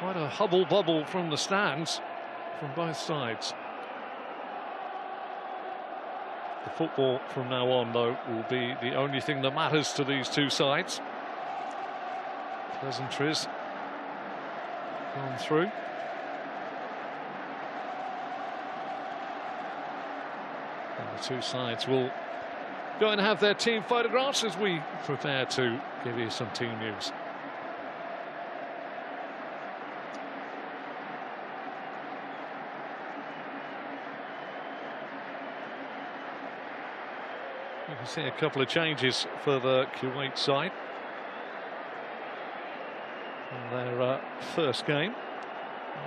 Quite a hubble-bubble from the stands from both sides. The football from now on, though, will be the only thing that matters to these two sides. Pleasantries gone through. And the two sides will go and have their team photographs as we prepare to give you some team news. You can see a couple of changes for the Kuwait side in their first game.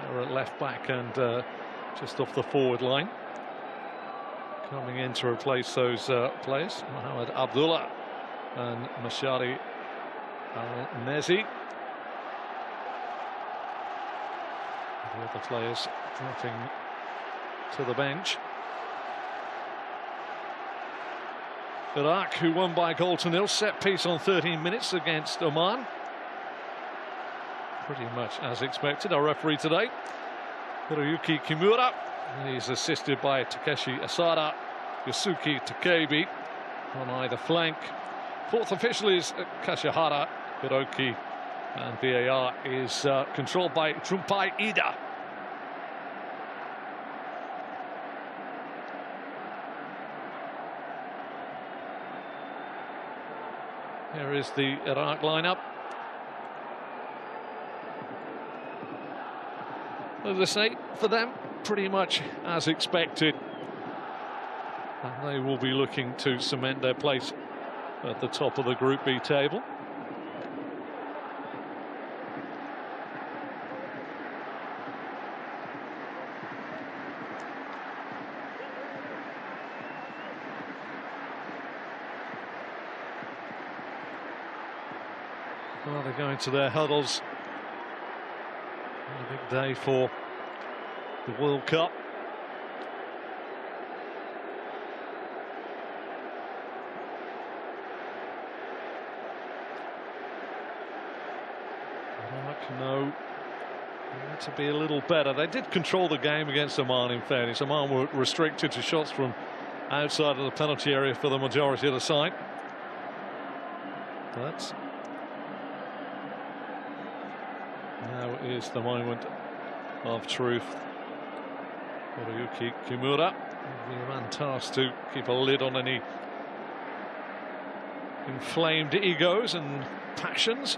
They're at left back and just off the forward line. Coming in to replace those players, Mohamed Abdullah and Mashari Al-Nezi. The other players dropping to the bench. Iraq, who won by a goal to nil, set piece on 13 minutes against Oman. Pretty much as expected. Our referee today, Hiroyuki Kimura. He's assisted by Takeshi Asada, Yasuki Takebi on either flank. Fourth official is Kashihara Hiroki, and VAR is controlled by Trumpai Ida. Here is the Iraq lineup. As I say, for them, pretty much as expected. And they will be looking to cement their place at the top of the Group B table. Well, they're going to their huddles. A big day for the World Cup. No, they need to be a little better. They did control the game against Oman, in fairness. Oman were restricted to shots from outside of the penalty area for the majority of the side. But now is the moment of truth. Hiroyuki Kimura, the man tasked to keep a lid on any inflamed egos and passions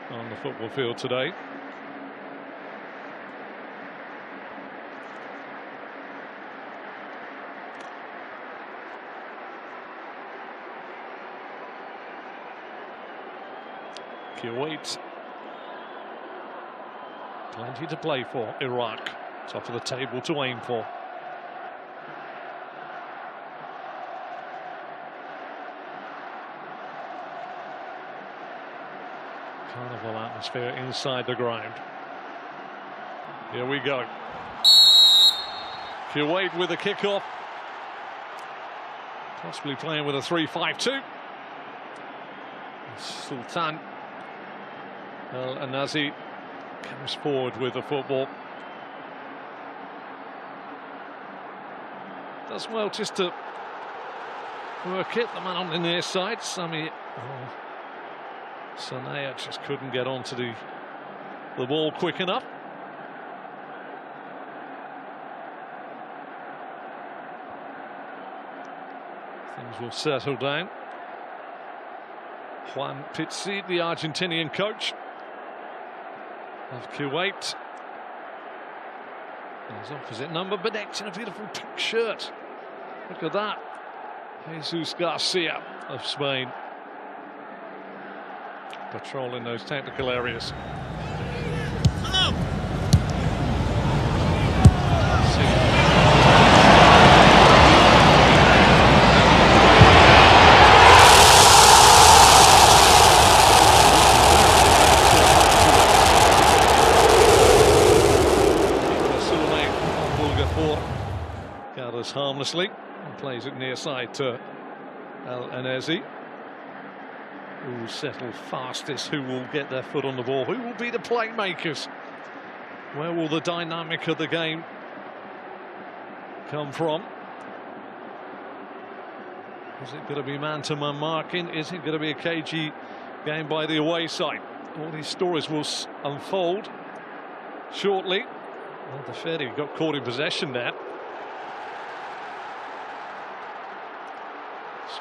on the football field today. Kuwait, plenty to play for. Iraq, top of the table to aim for. Carnival atmosphere inside the ground. Here we go. Kuwait with a kickoff. Possibly playing with a 3-5-2. Sultan Al-Nazi comes forward with the football. Does well just to work it. The man on the near side, Sami Sanaya, just couldn't get onto the ball quick enough. Things will settle down. Juan Pizzi, the Argentinian coach of Kuwait. And his opposite number, bedecked in a beautiful pink shirt. Look at that. Jesus Garcia of Spain, patrolling those technical areas. Hello. Gathers harmlessly and plays it near side to Al-Anezi, who will settle fastest, who will get their foot on the ball, who will be the playmakers Where will the dynamic of the game come from? Is it going to be man-to-man marking? Is it going to be a cagey game by the away side? All these stories will unfold shortly. Well, the Ferry got caught in possession there.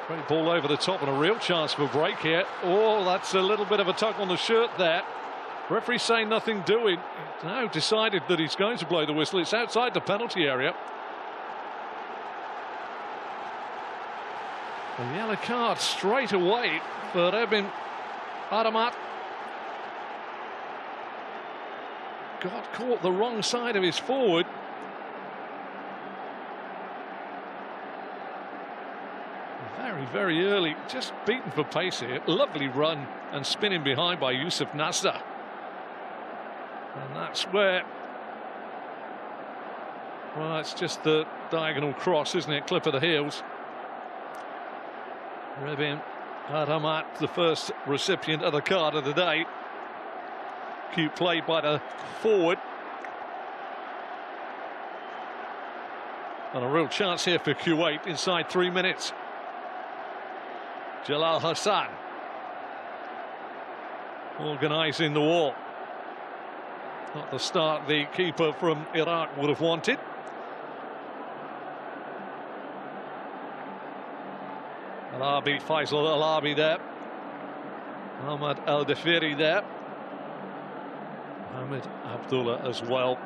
Straight ball over the top and a real chance for a break here. Oh, that's a little bit of a tug on the shirt there. Referee saying nothing doing. He's now decided that he's going to blow the whistle. It's outside the penalty area. A yellow card straight away for Rebin Aramat. Got caught the wrong side of his forward. Very, very early, just beaten for pace here. Lovely run and spinning behind by Yusuf Nasser. And that's where, well, it's just the diagonal cross, isn't it? Clip of the heels. Rebin Aramat, the first recipient of the card of the day. Cute play by the forward. And a real chance here for Kuwait inside 3 minutes. Jalal Hassan organising the wall. Not the start the keeper from Iraq would have wanted. Al-Abi, Faisal Al-Abi there. Ahmad Al-Dafiri there. Mohamed Abdullah as well.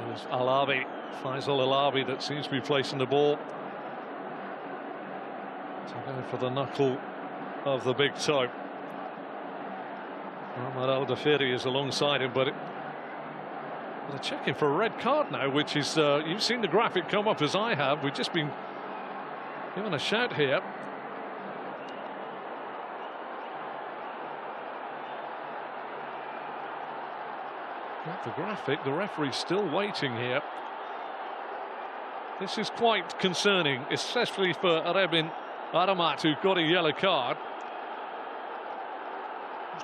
There's Al-Abi, Faisal Al-Abi, that seems to be placing the ball. To go for the knuckle of the big toe. Ahmad Al-Dafiri is alongside him, but they're checking for a red card now, which is, you've seen the graphic come up as I have. We've just been given a shout here. Not the graphic, the referee's still waiting here. This is quite concerning, especially for Rebin Aramat, who got a yellow card.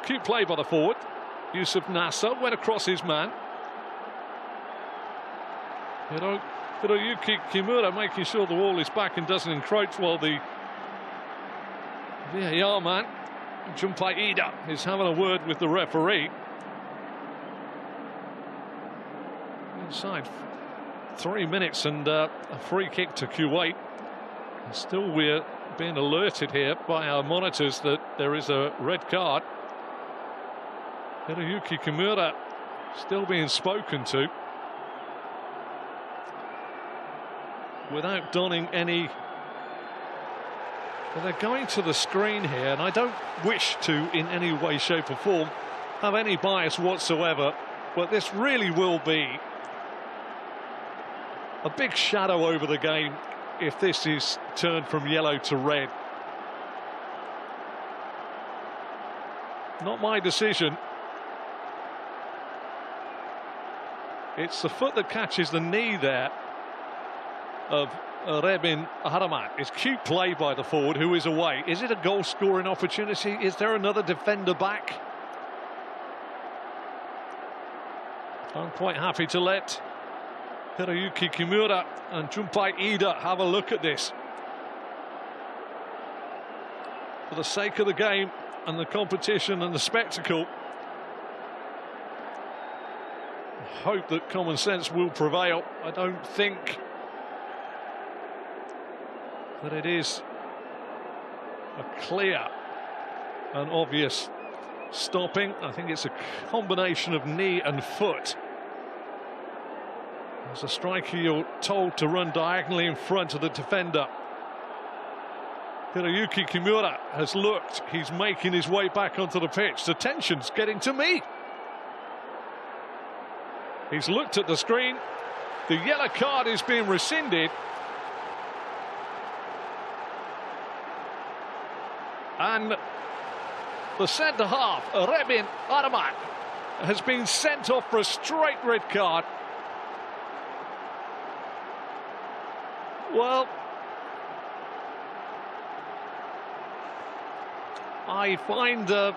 Cute play by the forward. Yusuf Nasser went across his man. Hiroyuki Kimura making sure the wall is back and doesn't encroach, while the VAR man, Junpai Ida, is having a word with the referee. Inside 3 minutes and a free kick to Kuwait. And still we're being alerted here by our monitors that there is a red card. Hiroyuki Kimura still being spoken to, without donning any. Well, they're going to the screen here, and I don't wish to in any way, shape or form have any bias whatsoever, but this really will be a big shadow over the game if this is turned from yellow to red. Not my decision. It's the foot that catches the knee there of Rebin Aramat. It's cute play by the forward, who is away. Is it a goal scoring opportunity? Is there another defender back? I'm quite happy to let Hiroyuki Kimura and Junpai Ida have a look at this. For the sake of the game and the competition and the spectacle, I hope that common sense will prevail. I don't think that it is a clear and obvious stopping. I think it's a combination of knee and foot. As a striker, you're told to run diagonally in front of the defender. Hiroyuki Kimura has looked. He's making his way back onto the pitch. The tension's getting to me. He's looked at the screen. The yellow card is being rescinded. And the centre-half, Rebin Aramat, has been sent off for a straight red card. Well, I find the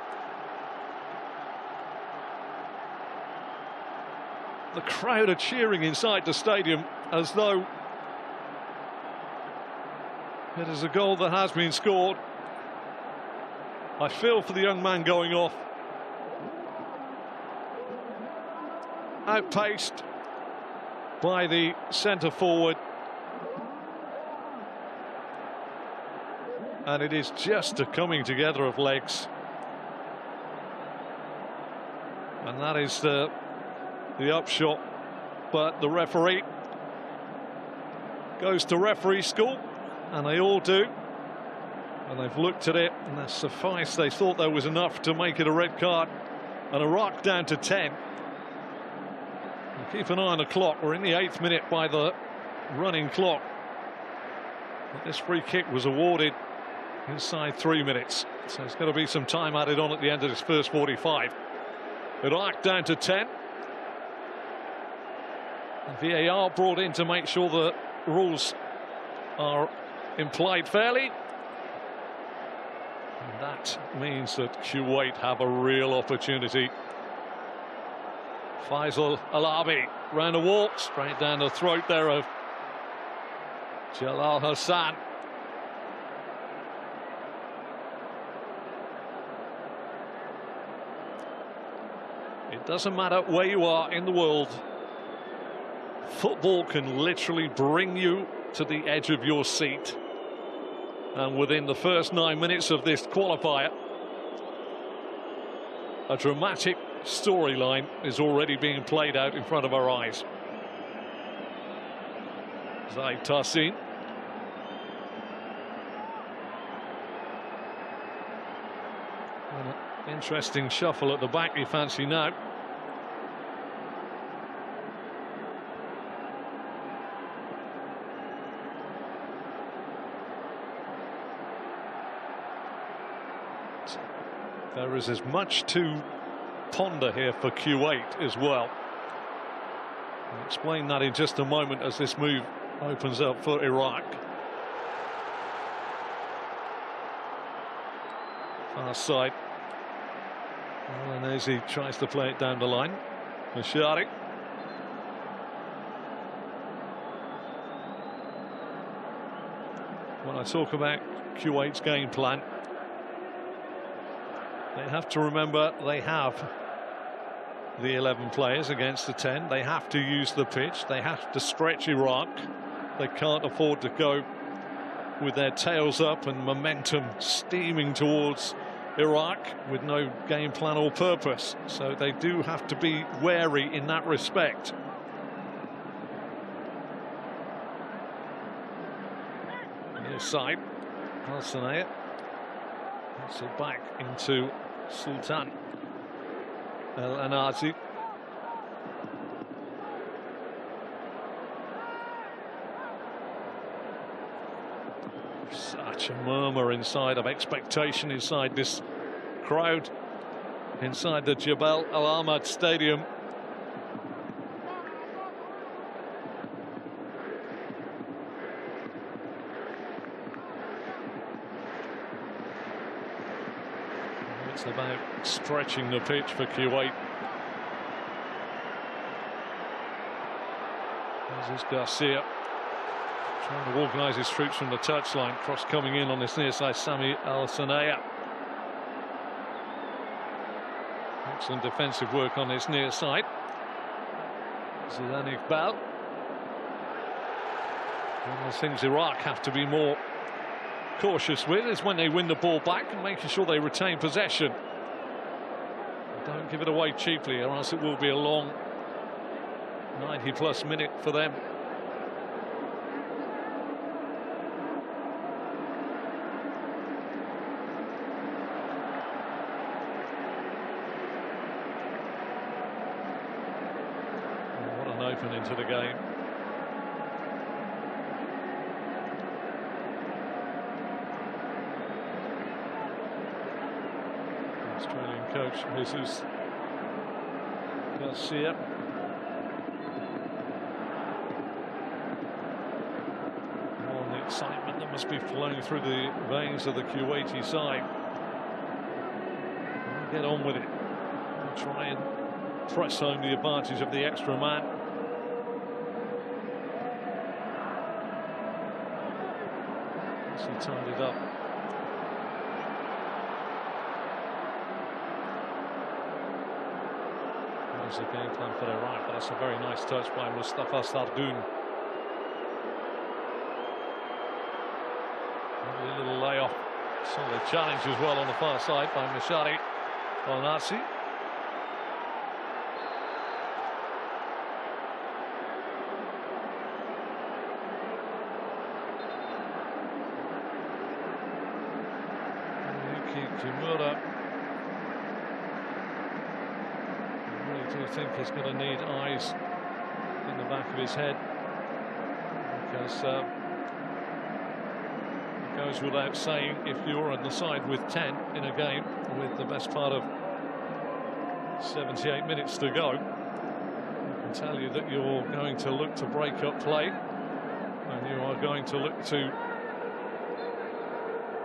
crowd are cheering inside the stadium as though it is a goal that has been scored. I feel for the young man going off. Outpaced by the centre forward. And it is just a coming together of legs. And that is the upshot. But the referee goes to referee school, and they all do. And they've looked at it, and that sufficed. They thought there was enough to make it a red card. And Iraq down to 10. And keep an eye on the clock. We're in the 8th minute by the running clock. But this free kick was awarded inside 3 minutes. So there's going to be some time added on at the end of this first 45. Iraq down to 10. And VAR brought in to make sure the rules are implied fairly. And that means that Kuwait have a real opportunity. Faisal Alabi round the wall, straight down the throat there of Jalal Hassan. It doesn't matter where you are in the world. Football can literally bring you to the edge of your seat. And within the first 9 minutes of this qualifier, a dramatic storyline is already being played out in front of our eyes. Zaid Tahsin. An interesting shuffle at the back, you fancy now. There is as much to ponder here for Kuwait as well. I'll explain that in just a moment as this move opens up for Iraq. Far side. Alanese tries to play it down the line. Mashari. When I talk about Kuwait's game plan, they have to remember they have the 11 players against the 10. They have to use the pitch. They have to stretch Iraq. They can't afford to go with their tails up and momentum steaming towards Iraq with no game plan or purpose. So they do have to be wary in that respect. Near side, Al-Sanaya. That's it back into Sultan El-Anazi. Such a murmur inside of expectation inside this crowd inside the Jebel Al Ahmad Stadium. It's about stretching the pitch for Kuwait. This is Garcia trying to organise his troops from the touchline. Cross coming in on this near side, Sami Al-Sanaya. Excellent defensive work on this near side. Zidane Iqbal. One of the things Iraq have to be more cautious with is when they win the ball back and making sure they retain possession. Don't give it away cheaply, or else it will be a long 90-plus minute for them. What an opening to the game. Australian coach Jesus Garcia. More on the excitement that must be flowing through the veins of the Kuwaiti side. get on with it and try and press home the advantage of the extra man. As he tied it up. That was the game plan for Iraq, but that's a very nice touch by Mustafa Sardoun. A little layoff. Solid challenge as well on the far side by Mashari Al-Nasi. Kimura, I really do think he's going to need eyes in the back of his head, because it goes without saying, if you're on the side with 10 in a game with the best part of 78 minutes to go, I can tell you that you're going to look to break up play, and you are going to look to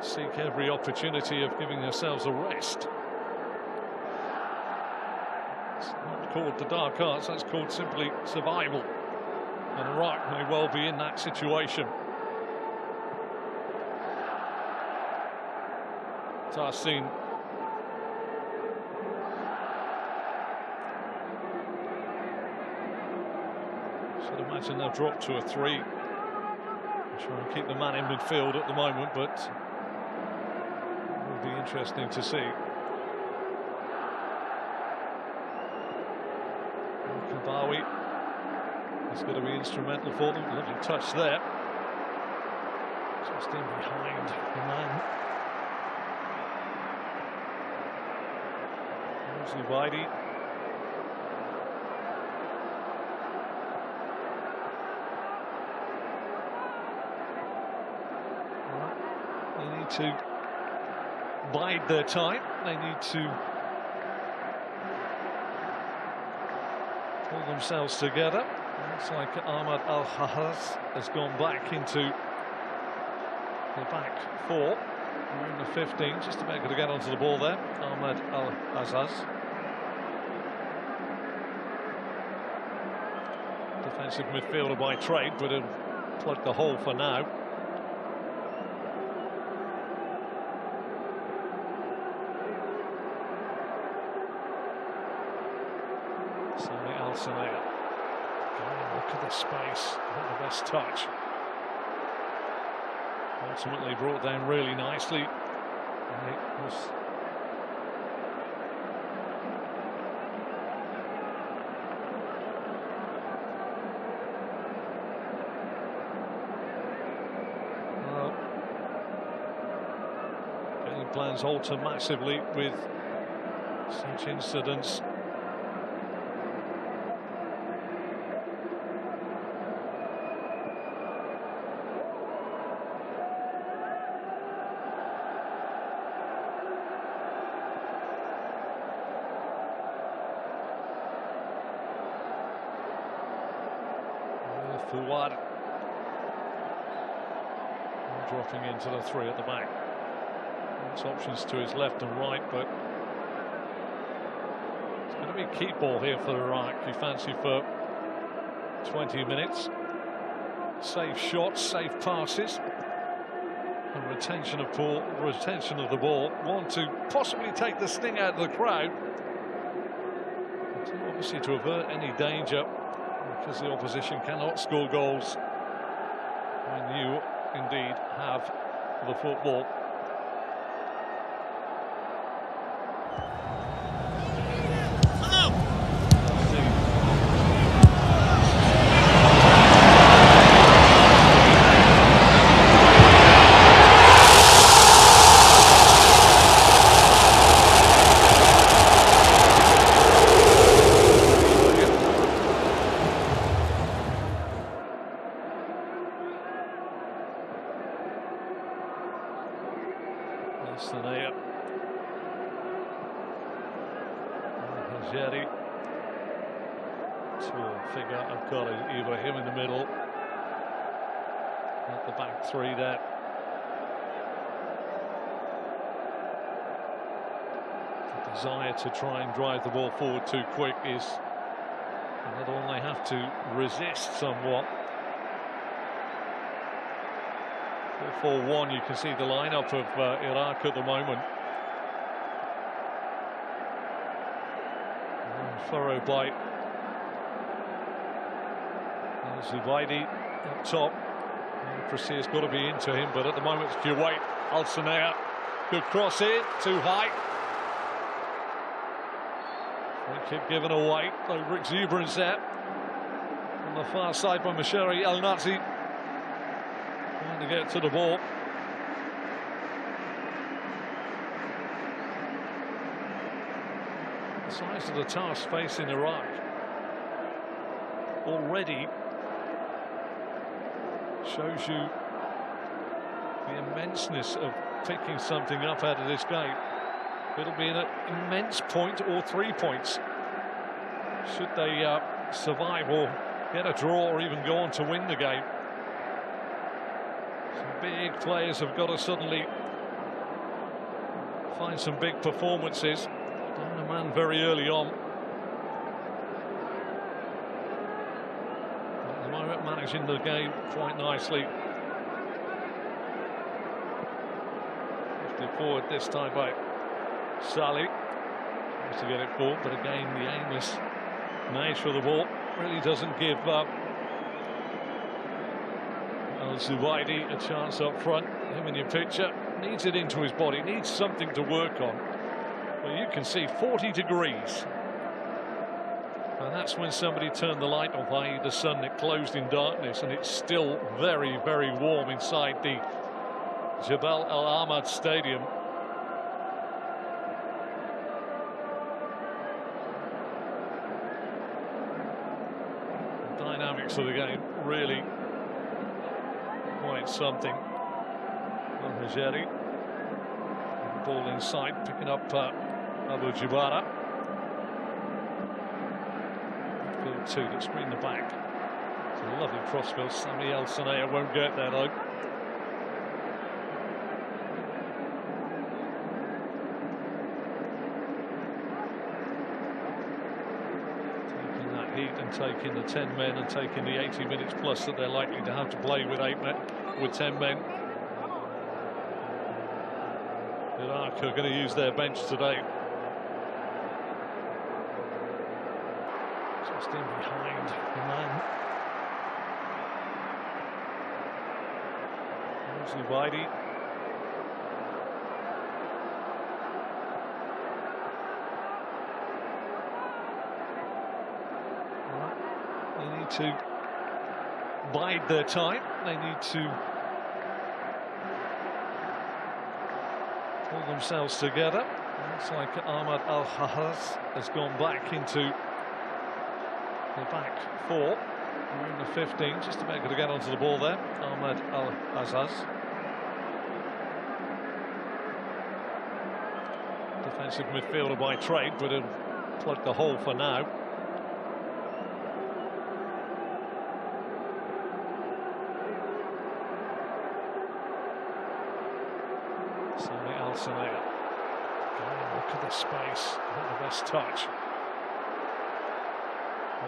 seek every opportunity of giving yourselves a rest. It's not called the dark arts, that's called simply survival. And Iraq may well be in that situation. Tahsin. Should imagine they've dropped to a 3. Try and keep the man in midfield at the moment, but be interesting to see. Kabawi is going to be instrumental for them. Lovely touch there. Just in behind the man. Zubaidi. They need to bide their time. They need to pull themselves together. Looks like Ahmad Al-Hahaz has gone back into the back 4. We're in the 15, just about going to get onto the ball there. Ahmad Al-Hahaz. Defensive midfielder by trade, but he'll plug the hole for now. Al-Sanaya. Look at the space, not the best touch. Ultimately brought down really nicely. And it was well, game plans alter massively with such incidents. Kawat dropping into the 3 at the back. It's options to his left and right, but it's going to be a keep ball here for Iraq. You fancy for 20 minutes. Safe shots, safe passes, and retention of the ball. Want to possibly take the sting out of the crowd, obviously to avert any danger, because the opposition cannot score goals when you indeed have the football. Jaya. Jaya. To figure I've got either him in the middle at the back 3 there. desire to try and drive the ball forward too quick is another one they have to resist somewhat. 4-4-1, you can see the lineup of Iraq at the moment. Furrow by Zubaidi up top. Prasir's got to be into him, but at the moment it's Kuwait. Al-Sanea, good cross in, too high. Free kick given away. Over exuberance there. On the far side by Mashari Al-Nazi. Trying to get to the ball. The size of the task facing Iraq already shows you the immenseness of picking something up out of this game. It'll be an immense point or 3 points should they survive or get a draw or even go on to win the game. Some big players have got to suddenly find some big performances. Down a man very early on. At the moment, managing the game quite nicely. Lifted forward this time by Salih. Tries to get it forward, but again, the aimless nature of the ball really doesn't give Al-Zubaidi a chance up front. Him in your picture, needs it into his body, needs something to work on. Well, you can see 40 degrees. And that's when somebody turned the light off, i.e. the sun. It closed in darkness, and it's still very, very warm inside the Jabal Al Ahmad Stadium. The dynamics of the game really quite something. Al-Hajari, ball inside, picking up Abu Jabara. Field two that screen the back. It's a lovely crossfield. Sami Al-Sanea won't get there though. Taking that heat and taking the 10 men and taking the 80 minutes plus that they're likely to have to play with 10 men. Iraq are going to use their bench today. Just in behind the man. Zubaidi. They need to bide their time. They need to pull themselves together. Looks like Ahmad Al-Hahaz has gone back into the back four. We're in the 15, just about to get onto the ball there. Ahmad Al-Hahaz. Defensive midfielder by trade, but he'll plug the hole for now. Sami Al-Sanea. Look at the space, not the best touch.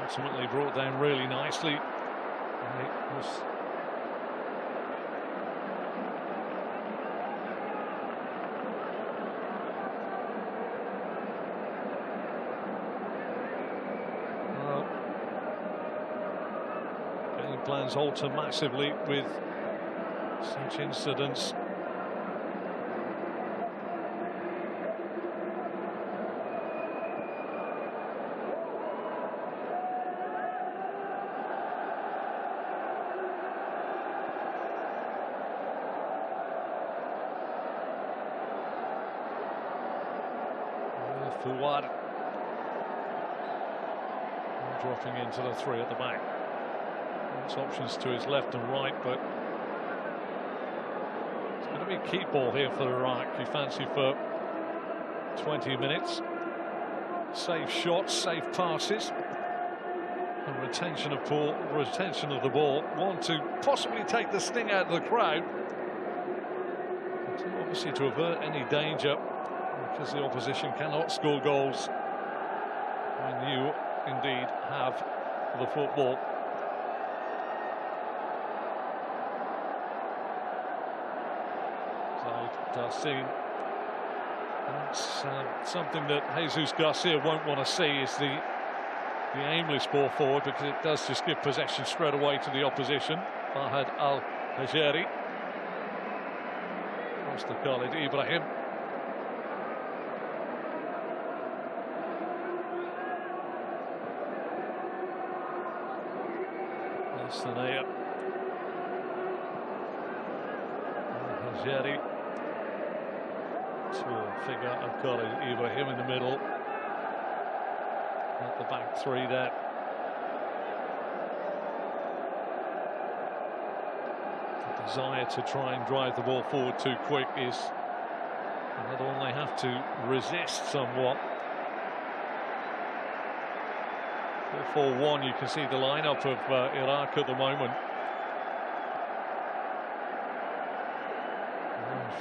Ultimately brought down really nicely. And it was game plans alter massively with such incidents. Kawat dropping into the three at the back. It's options to his left and right, but it's going to be a keep ball here for Iraq. You fancy for 20 minutes. Safe shots, safe passes, and retention of the ball. Want to possibly take the sting out of the crowd. Obviously to avert any danger. because the opposition cannot score goals when you indeed have the football. So Tani, that's something that Jesus Garcia won't want to see, is the aimless ball forward, because it does just give possession straight away to the opposition. Fahad Al-Hajeri across to Khalid Ibrahim. Tani, Al-Hajeri to a figure of Khalid Ibrahim in the middle. At the back three there. The desire to try and drive the ball forward too quick is another one they have to resist somewhat. 4-4-1, you can see the lineup of Iraq at the moment.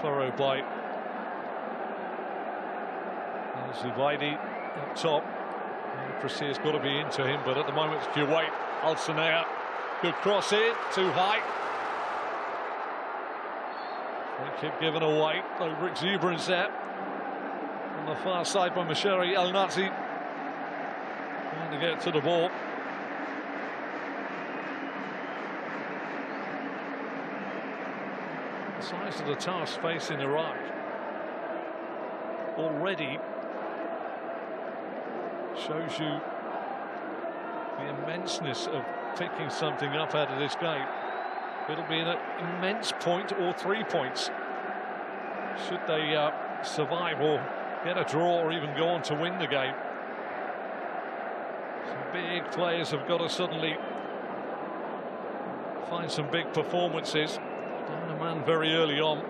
Furrow by Zubaidi up top. Prasir's got to be into him, but at the moment it's Kawat. Al-Sanea, good cross in, too high. Free kick given away. Over exuberance there. On the far side by Mashari Al-Nazi. Trying to get to the ball. The size of the task facing Iraq already shows you the immenseness of picking something up out of this game. It'll be an immense point or 3 points should they survive or get a draw or even go on to win the game. Some big players have got to suddenly find some big performances. Down a man very early on.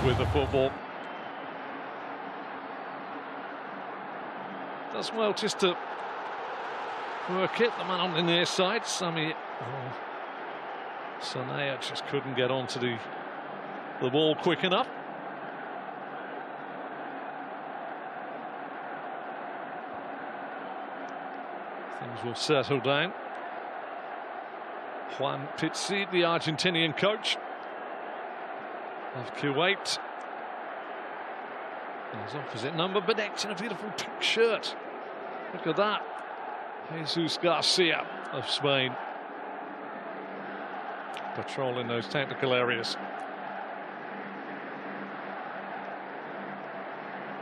With the football, does well just to work it. The man on the near side, Sanea, just couldn't get onto the ball quick enough. Things will settle down. Juan Pizzi, the Argentinian coach of Kuwait. His opposite number, Bedecked in a beautiful pink shirt. Look at that. Jesus Garcia of Spain, patrolling those technical areas.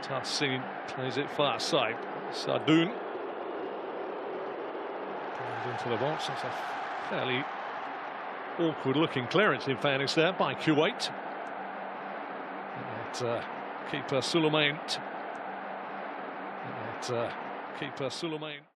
Tani plays it far side. Sadoun into the box. It's a fairly awkward looking clearance, in fairness, there by Kuwait. Keeper Sulaiman. Keeper Sulaiman.